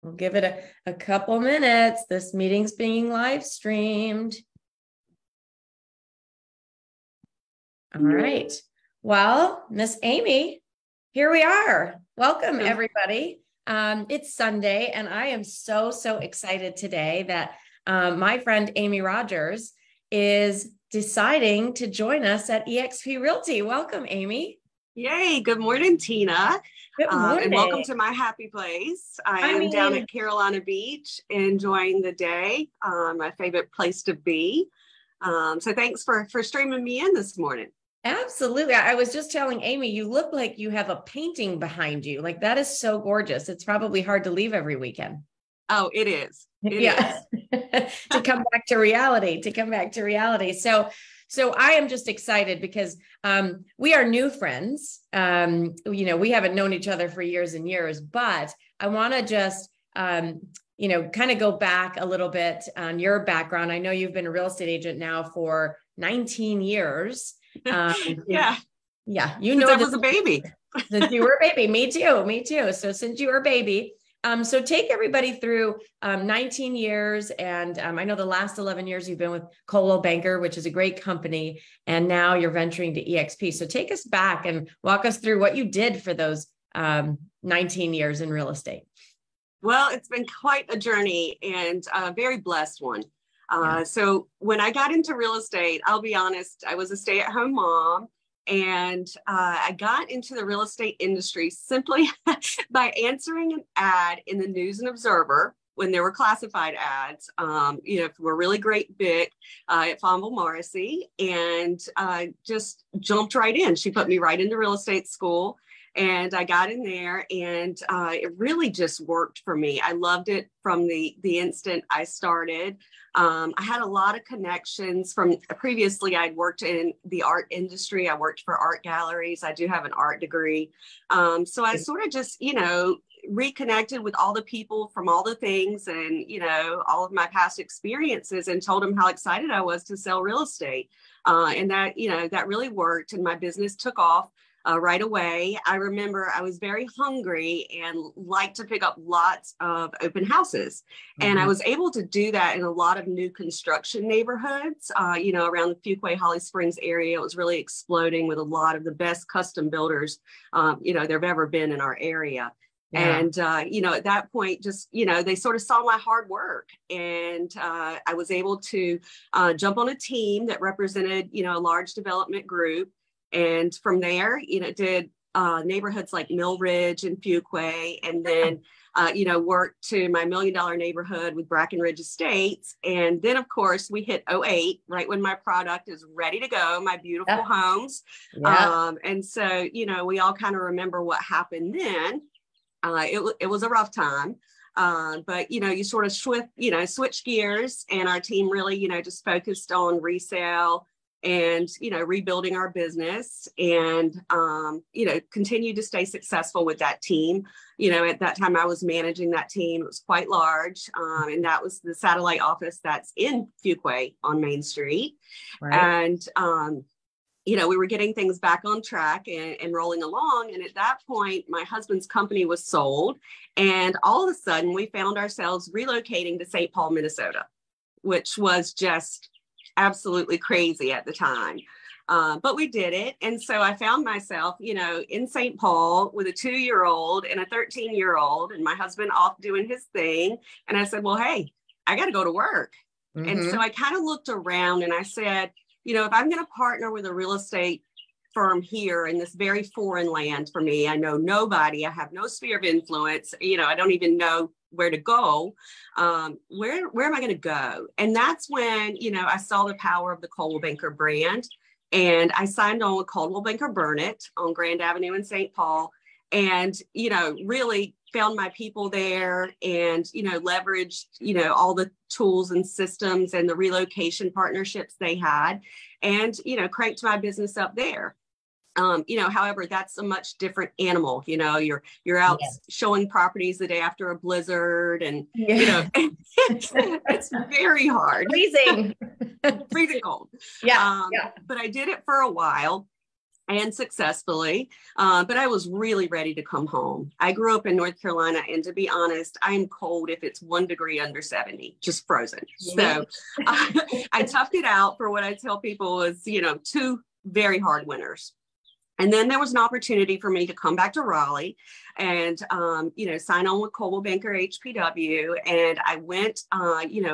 We'll give it a couple minutes. This meeting's being live streamed. All right. Well, Miss Amy, here we are. Welcome, everybody. It's Sunday, and I am so excited today that my friend Amy Rodgers is deciding to join us at eXp Realty. Welcome, Amy. Yay. Good morning, Tina. Good morning. And welcome to my happy place. I am down at Carolina Beach enjoying the day, my favorite place to be. So thanks for streaming me in this morning. Absolutely. I was just telling Amy, you look like you have a painting behind you. Like, that is so gorgeous. It's probably hard to leave every weekend. Oh, it is. It is. To come back to reality, So I am just excited because we are new friends. We haven't known each other for years and years, but I want to just, kind of go back a little bit on your background. I know you've been a real estate agent now for 19 years. Yeah. Since I was a baby. Since you were a baby. Me too. So since you were a baby, so take everybody through 19 years. And I know the last 11 years you've been with Coldwell Banker, which is a great company. And now you're venturing to eXp. So take us back and walk us through what you did for those 19 years in real estate. Well, it's been quite a journey and a very blessed one. So when I got into real estate, I'll be honest, I was a stay-at-home mom. And I got into the real estate industry simply by answering an ad in the News and Observer when there were classified ads, for a really great bit at Fonville Morrissey, and just jumped right in. She put me right into real estate school. And I got in there, and it really just worked for me. I loved it from the instant I started. I had a lot of connections from previously. I'd worked in the art industry. I worked for art galleries. I do have an art degree. So I sort of just, reconnected with all the people from all the things and, all of my past experiences, and told them how excited I was to sell real estate. And that, that really worked, and my business took off. Right away. I remember I was very hungry and liked to pick up lots of open houses. Mm-hmm. And I was able to do that in a lot of new construction neighborhoods, around the Fuquay, Holly Springs area. It was really exploding with a lot of the best custom builders, there've ever been in our area. Yeah. And, at that point, just, they sort of saw my hard work, and I was able to jump on a team that represented, a large development group. And from there, did neighborhoods like Mill Ridge and Fuquay, and then, worked to my $1 million neighborhood with Brackenridge Estates. And then, of course, we hit 2008, right when my product is ready to go, my beautiful homes. Yeah. And so, we all kind of remember what happened then. It was a rough time. But, you sort of switch gears, and our team really, just focused on resale and, rebuilding our business, and, continue to stay successful with that team. At that time I was managing that team. It was quite large. And that was the satellite office that's in Fuquay on Main Street. Right. And, we were getting things back on track and rolling along. And at that point, my husband's company was sold. And all of a sudden we found ourselves relocating to St. Paul, Minnesota, which was just absolutely crazy at the time. But we did it. And so I found myself, in St. Paul with a 2-year-old and a 13-year-old, and my husband off doing his thing. And I said, well, hey, I got to go to work. Mm-hmm. And so I kind of looked around and I said, if I'm going to partner with a real estate firm here in this very foreign land for me, I know nobody, I have no sphere of influence, I don't even know where to go. Where am I going to go? And that's when, I saw the power of the Coldwell Banker brand, and I signed on with Coldwell Banker Burnett on Grand Avenue in St. Paul, and, really found my people there, and, leveraged, all the tools and systems and the relocation partnerships they had, and, cranked my business up there. However, that's a much different animal. You're out showing properties the day after a blizzard, and it's very hard. Freezing Freezing cold. Yeah. But I did it for a while. and successfully. But I was really ready to come home. I grew up in North Carolina, and to be honest, I'm cold if it's 1 degree under 70, just frozen. So I toughed it out for what I tell people was, 2 very hard winters. And then there was an opportunity for me to come back to Raleigh and, sign on with Coldwell Banker HPW. And I went,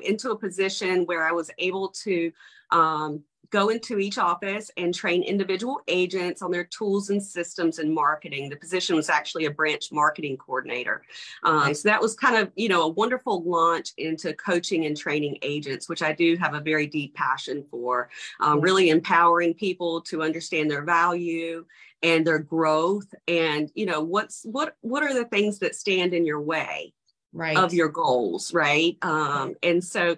into a position where I was able to go into each office and train individual agents on their tools and systems and marketing. The position was actually a branch marketing coordinator. So that was kind of, a wonderful launch into coaching and training agents, which I do have a very deep passion for, really empowering people to understand their value and their growth. And, what are the things that stand in your way of your goals, right? And so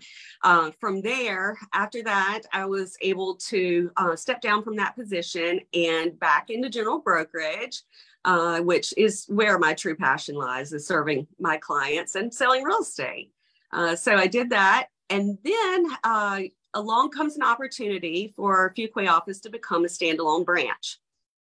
from there, after that, I was able to step down from that position and back into general brokerage, which is where my true passion lies, is serving my clients and selling real estate. So I did that. And then along comes an opportunity for Fuquay office to become a standalone branch.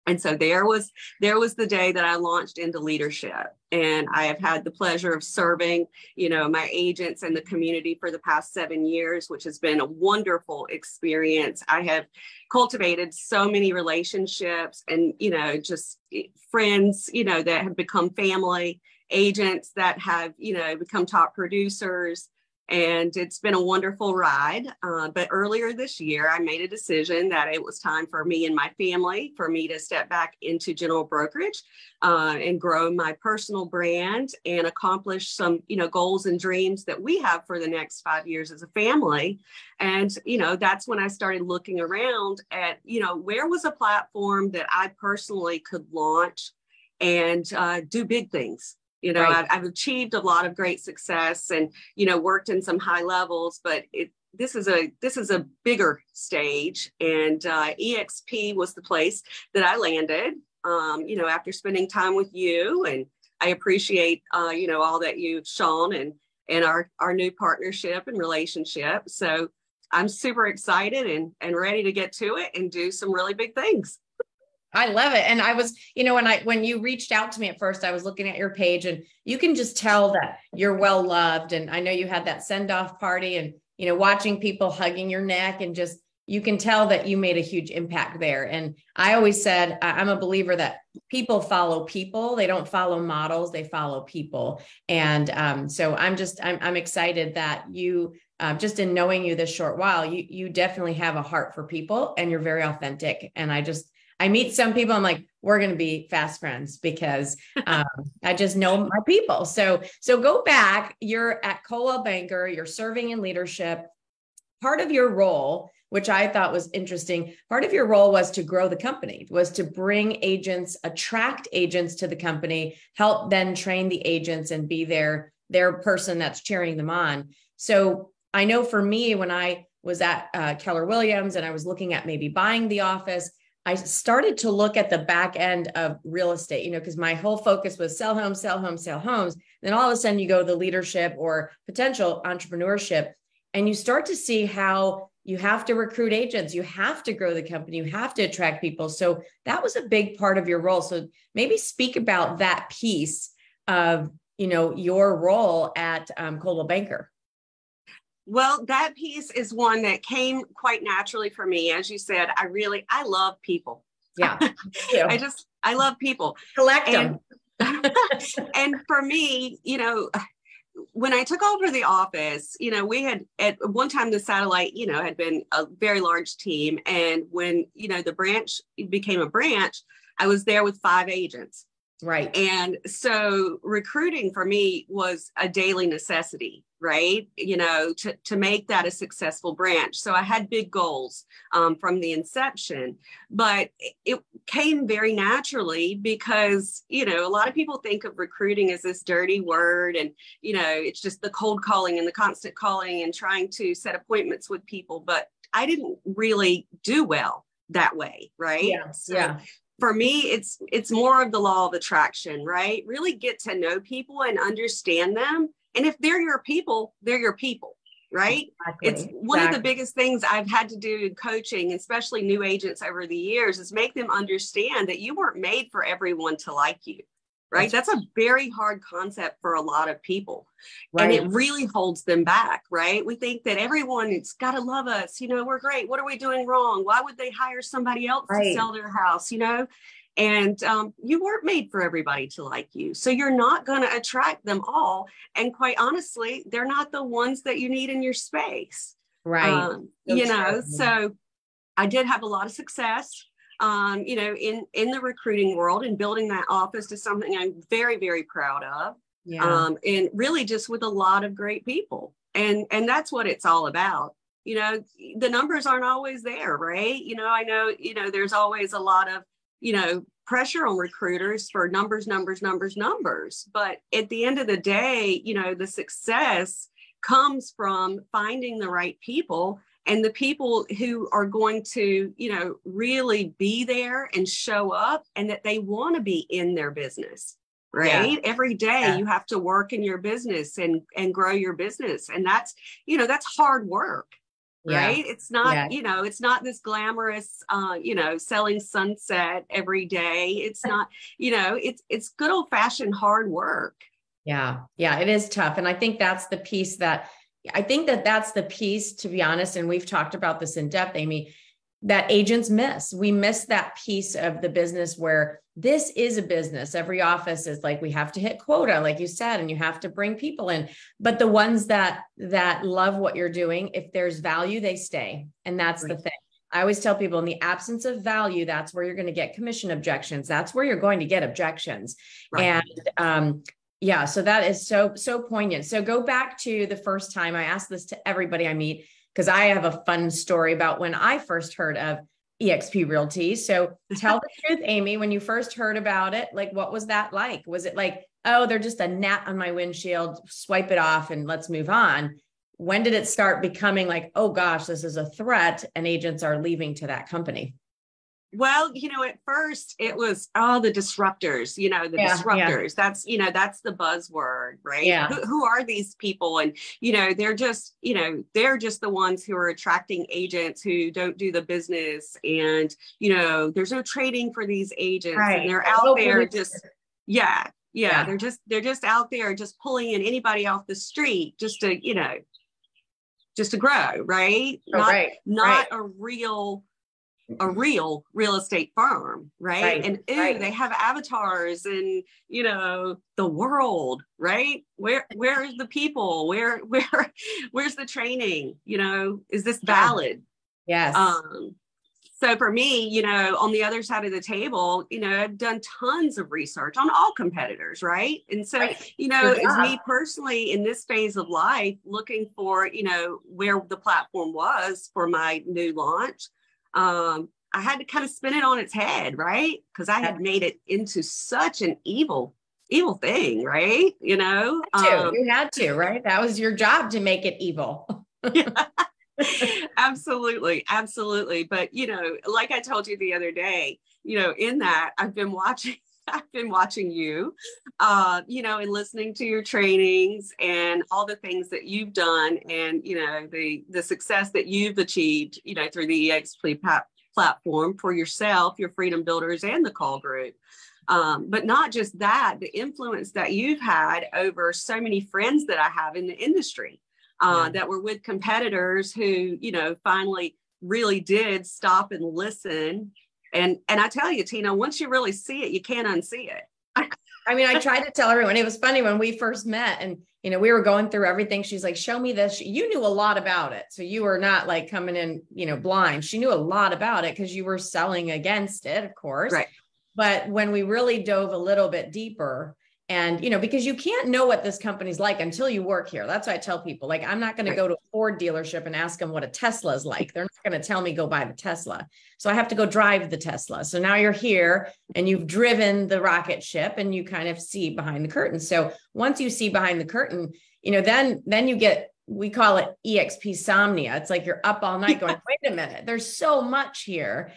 And so there was the day that I launched into leadership. And I have had the pleasure of serving, my agents and the community for the past 7 years, which has been a wonderful experience. I have cultivated so many relationships and, just friends, that have become family, agents that have, become top producers. And it's been a wonderful ride. But earlier this year, I made a decision that it was time for me and my family, for me to step back into general brokerage and grow my personal brand and accomplish some, goals and dreams that we have for the next 5 years as a family. And, that's when I started looking around at, where was a platform that I personally could launch and do big things. I've achieved a lot of great success and, worked in some high levels, but this is a bigger stage. And eXp was the place that I landed, after spending time with you. And I appreciate, all that you've shown and our new partnership and relationship. So I'm super excited and ready to get to it and do some really big things. I love it. And I was, when you reached out to me at first, I was looking at your page and you can just tell that you're well loved. And I know you had that send off party and, watching people hugging your neck and just, you can tell that you made a huge impact there. And I always said, I'm a believer that people follow people. They don't follow models, they follow people. And so I'm excited that you, just in knowing you this short while, you definitely have a heart for people and you're very authentic. And I meet some people, I'm like, we're going to be fast friends because I just know my people. So go back, you're at Coldwell Banker, you're serving in leadership. Part of your role, which I thought was interesting, part of your role was to grow the company, was to bring agents, attract agents to the company, help then train the agents and be their person that's cheering them on. So I know for me, when I was at Keller Williams and I was looking at maybe buying the office, I started to look at the back end of real estate, because my whole focus was sell homes, sell homes, sell homes. Then all of a sudden you go to the leadership or potential entrepreneurship, and you start to see how you have to recruit agents, you have to grow the company, you have to attract people. So that was a big part of your role. So maybe speak about that piece of, your role at Coldwell Banker. Well, that piece is one that came quite naturally for me. As you said, I love people. Yeah. I love people. Collect them. And for me, when I took over the office, we had at one time the satellite, had been a very large team. And when, the branch became a branch, I was there with 5 agents. Right. And so recruiting for me was a daily necessity, right? To make that a successful branch. So I had big goals from the inception, but it came very naturally because, a lot of people think of recruiting as this dirty word and, it's just the cold calling and the constant calling and trying to set appointments with people. But I didn't really do well that way, right? Yeah. So for me, it's more of the law of attraction, right? Really get to know people and understand them. And if they're your people, they're your people. right? It's Exactly. one of the biggest things I've had to do in coaching, especially new agents over the years, is make them understand that you weren't made for everyone to like you, right? That's a very hard concept for a lot of people. And it really holds them back, right? We think that everyone's got to love us. We're great. What are we doing wrong? Why would they hire somebody else to sell their house, And you weren't made for everybody to like you. So you're not going to attract them all. And quite honestly, they're not the ones that you need in your space. Right. So I did have a lot of success, in the recruiting world, and building that office to something I'm very, very proud of. And really just with a lot of great people. And that's what it's all about. The numbers aren't always there, right? I know, there's always a lot of, pressure on recruiters for numbers. But at the end of the day, the success comes from finding the right people, and the people who are going to, really be there and show up, and that they want to be in their business, right? Every day you have to work in your business and grow your business. And that's, that's hard work. Right. It's not, it's not this glamorous, selling sunset every day. It's not, it's good old fashioned hard work. Yeah. It is tough. And I think that's the piece that's the piece, to be honest. And we've talked about this in depth, Amy, that agents miss. We miss that piece of the business where this is a business. Every office is like, we have to hit quota, like you said, and you have to bring people in. But the ones that love what you're doing, if there's value, they stay. And that's the thing. I always tell people, in the absence of value, that's where you're going to get commission objections. That's where you're going to get objections. And so that is so poignant. So go back to the first time. I ask this to everybody I meet, because I have a fun story about when I first heard of eXp Realty. So tell the truth, Amy, when you first heard about it, like, what was that like? Was it like, oh, they're just a gnat on my windshield, swipe it off and let's move on? When did it start becoming like, oh gosh, this is a threat, and agents are leaving to that company? Well, at first it was, the disruptors, disruptors. That's, that's the buzzword, right? Who are these people? And, they're just the ones who are attracting agents who don't do the business. And, there's no trading for these agents, and they're out there just, they're just out there just pulling in anybody off the street just to grow, right? Not a real estate firm, right? And they have avatars and the world, right? Where's the people? Where's the training? Is this valid? Yes. So for me, on the other side of the table, I've done tons of research on all competitors, right? And so, as me personally in this phase of life, looking for, where the platform was for my new launch, I had to kind of spin it on its head, right? Because I had made it into such an evil thing, right? You had to, right? That was your job, to make it evil. Absolutely. But, like I told you the other day, in that I've been watching you, and listening to your trainings and all the things that you've done, and, the success that you've achieved, through the eXp platform for yourself, your Freedom Builders, and the Caul group. But not just that, the influence that you've had over so many friends that I have in the industry, that were with competitors who, finally really did stop and listen. And I tell you, Tina, once you really see it, you can't unsee it. I mean, I tried to tell everyone. It was funny when we first met, and, we were going through everything. She's like, show me this. You knew a lot about it. So you were not like coming in, blind. She knew a lot about it because you were selling against it, of course. Right. But when we really dove a little bit deeper, and, because you can't know what this company's like until you work here. That's why I tell people, like, I'm not going to go to a Ford dealership and ask them what a Tesla is like. They're not going to tell me go buy the Tesla. So I have to go drive the Tesla. So now you're here and you've driven the rocket ship, and you kind of see behind the curtain. So once you see behind the curtain, then you get, we call it eXp somnia. It's like you're up all night going, wait a minute, there's so much here.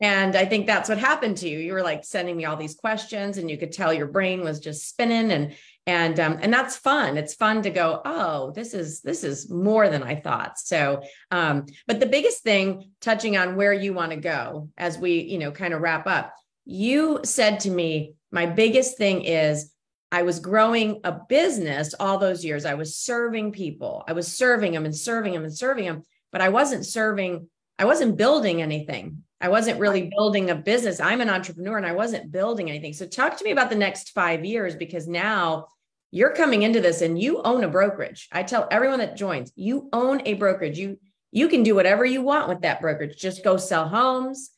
And I think that's what happened to you. You were like sending me all these questions, and you could tell your brain was just spinning. And that's fun. It's fun to go, oh, this is more than I thought. So, but the biggest thing, touching on where you want to go as we, kind of wrap up, you said to me, my biggest thing is I was growing a business all those years. I was serving people. I was serving them and serving them and serving them, but I wasn't building anything. I wasn't really building a business. I'm an entrepreneur and I wasn't building anything. So talk to me about the next 5 years, because now you're coming into this and you own a brokerage. I tell everyone that joins, you own a brokerage. You can do whatever you want with that brokerage. Just go sell homes,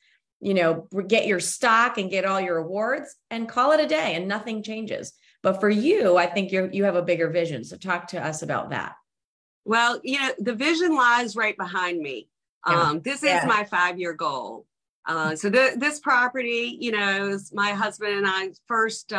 get your stock and get all your awards and call it a day, and nothing changes. But for you, I think you have a bigger vision. So talk to us about that. Well, the vision lies right behind me. This is my 5-year goal. So this property, is my husband and I's first,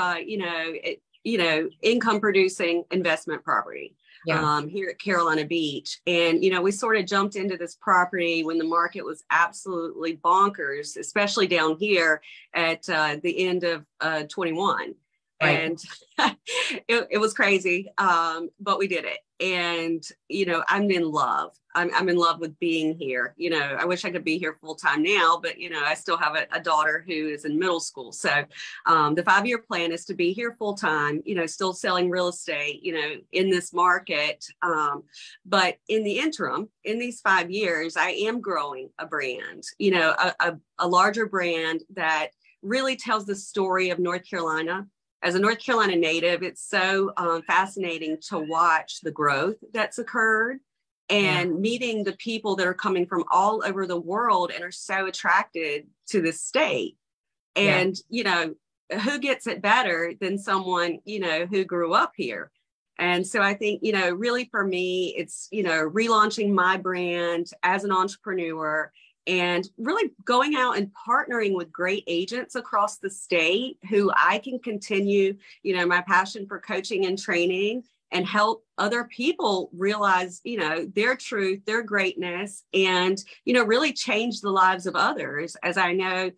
income producing investment property here at Carolina Beach. And, we sort of jumped into this property when the market was absolutely bonkers, especially down here at the end of 21. Right. And it was crazy, but we did it. And, I'm in love. I'm in love with being here. I wish I could be here full time now, but, I still have a daughter who is in middle school. So the 5-year plan is to be here full time, still selling real estate, in this market. But in the interim, in these 5 years, I am growing a brand, a larger brand that really tells the story of North Carolina. As a North Carolina native, it's so fascinating to watch the growth that's occurred and meeting the people that are coming from all over the world and are so attracted to this state. And, who gets it better than someone, who grew up here? And so I think, really for me, it's, relaunching my brand as an entrepreneur and really going out and partnering with great agents across the state who I can continue, my passion for coaching and training and help other people realize, their truth, their greatness, and, really change the lives of others. As I know,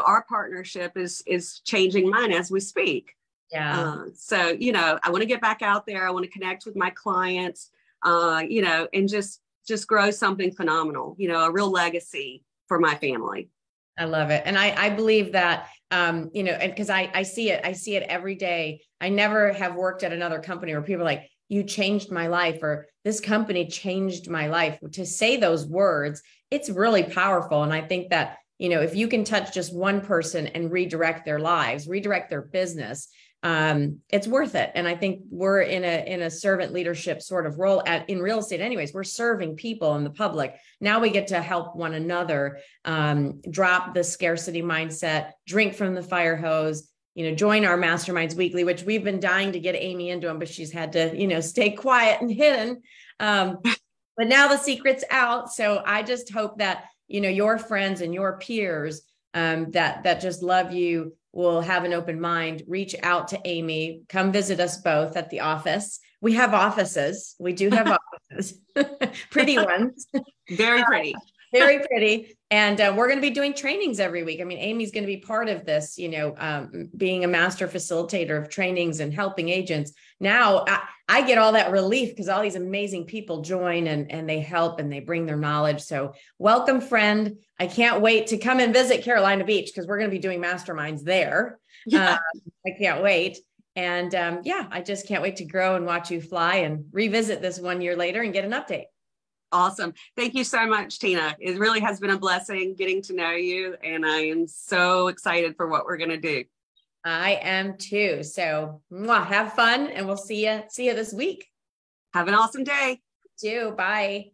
our partnership is changing mine as we speak. So, I want to get back out there. I want to connect with my clients, and just grow something phenomenal, a real legacy for my family. I love it. And I believe that, and because I see it every day. I never have worked at another company where people are like, you changed my life, or this company changed my life. To say those words, it's really powerful. And I think that, if you can touch just one person and redirect their lives, redirect their business, it's worth it. And I think we're in a servant leadership sort of role in real estate anyways. We're serving people in the public. Now we get to help one another, drop the scarcity mindset, drink from the fire hose, join our masterminds weekly, which we've been dying to get Amy into them, but she's had to, stay quiet and hidden. But now the secret's out. So I just hope that, your friends and your peers, that just love you will have an open mind, reach out to Amy, come visit us both at the office. We have offices. We do have offices, pretty ones. Very pretty. Very pretty. And we're going to be doing trainings every week. I mean, Amy's going to be part of this, being a master facilitator of trainings and helping agents. Now I get all that relief because all these amazing people join and they help and they bring their knowledge. So welcome, friend. I can't wait to come and visit Carolina Beach because we're going to be doing masterminds there. I can't wait. And I just can't wait to grow and watch you fly and revisit this 1 year later and get an update. Awesome. Thank you so much, Tina. It really has been a blessing getting to know you. And I am so excited for what we're going to do. I am too. So have fun and we'll see you this week. Have an awesome day. You too. Bye.